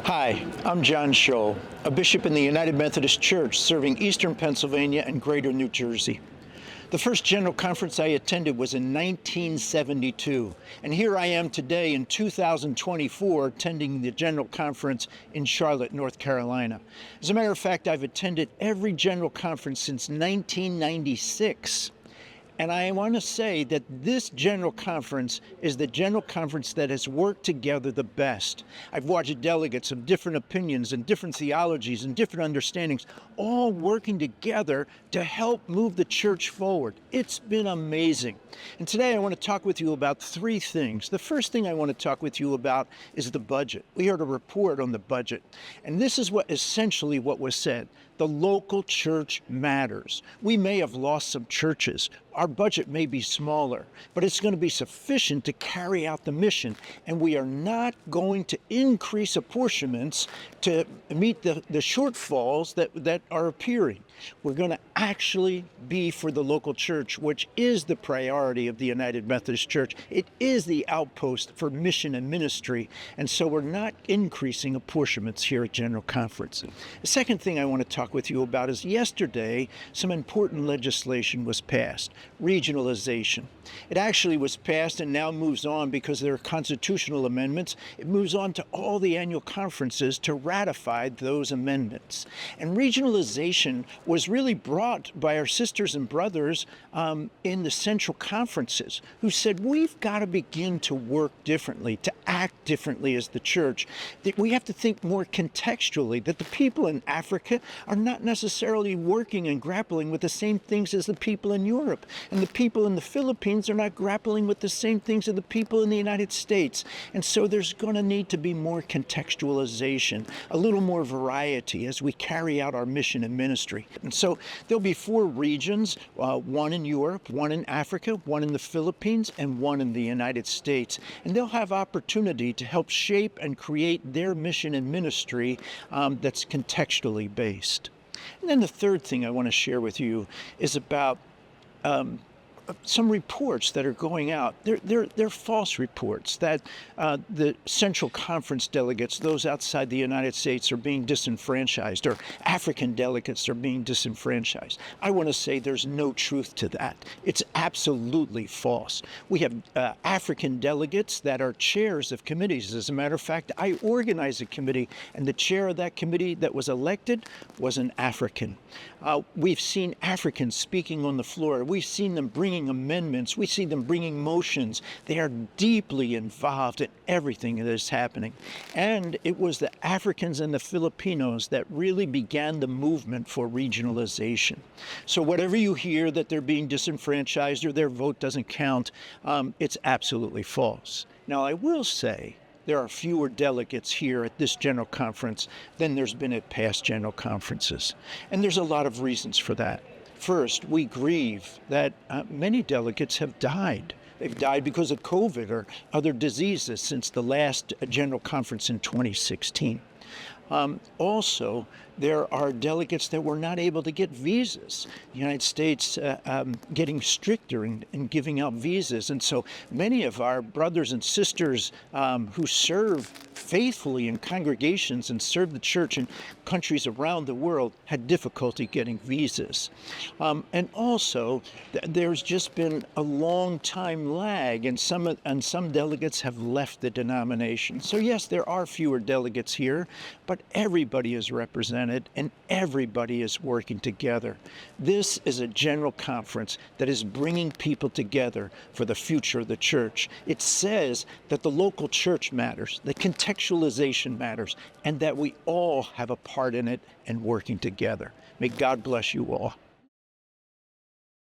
Hi, I'm John Schol, a bishop in the United Methodist Church serving Eastern Pennsylvania and Greater New Jersey. The first General Conference I attended was in 1972, and here I am today in 2024 attending the General Conference in Charlotte, North Carolina. As a matter of fact, I've attended every General Conference since 1996. And I want to say that this General Conference is the General Conference that has worked together the best. I've watched delegates of different opinions and different theologies and different understandings all working together to help move the church forward. It's been amazing. And today I want to talk with you about three things. The first thing I want to talk with you about is the budget. We heard a report on the budget, and this is essentially what was said. The local church matters. We may have lost some churches. Our budget may be smaller, but it's going to be sufficient to carry out the mission. And we are not going to increase apportionments to meet the shortfalls that are appearing. We're going to actually be for the local church, which is the priority of the United Methodist Church. It is the outpost for mission and ministry. And so we're not increasing apportionments here at General Conference. The second thing I want to talk with you about is yesterday, some important legislation was passed. Regionalization. It actually was passed and now moves on because there are constitutional amendments. It moves on to all the annual conferences to ratify those amendments. And regionalization was really brought by our sisters and brothers in the central conferences who said, we've got to begin to work differently, to act differently as the church. That we have to think more contextually, that the people in Africa are not necessarily working and grappling with the same things as the people in Europe. And the people in the Philippines are not grappling with the same things as the people in the United States. And so there's going to need to be more contextualization, a little more variety as we carry out our mission and ministry. And so there'll be four regions, one in Europe, one in Africa, one in the Philippines, and one in the United States. And they'll have opportunity to help shape and create their mission and ministry that's contextually based. And then the third thing I want to share with you is about some reports that are going out. They're false reports that the Central Conference delegates, those outside the United States, are being disenfranchised, or African delegates are being disenfranchised. I want to say there's no truth to that. It's absolutely false. We have African delegates that are chairs of committees. As a matter of fact, I organized a committee, and the chair of that committee that was elected was an African. We've seen Africans speaking on the floor. We've seen them bringing amendments. We see them bringing motions. They are deeply involved in everything that is happening. And it was the Africans and the Filipinos that really began the movement for regionalization. So whatever you hear that they're being disenfranchised or their vote doesn't count, it's absolutely false. Now, I will say there are fewer delegates here at this General Conference than there's been at past General Conferences. And there's a lot of reasons for that. First, we grieve that many delegates have died. They've died because of COVID or other diseases since the last General Conference in 2016. Also, there are delegates that were not able to get visas. The United States getting stricter in giving out visas. And so many of our brothers and sisters who serve faithfully in congregations and serve the church in countries around the world had difficulty getting visas. And also, there's just been a long time lag, and some delegates have left the denomination. So yes, there are fewer delegates here, but everybody is represented and everybody is working together. This is a General Conference that is bringing people together for the future of the church. It says that the local church matters, that contextualization matters, and that we all have a part in it and working together. May God bless you all.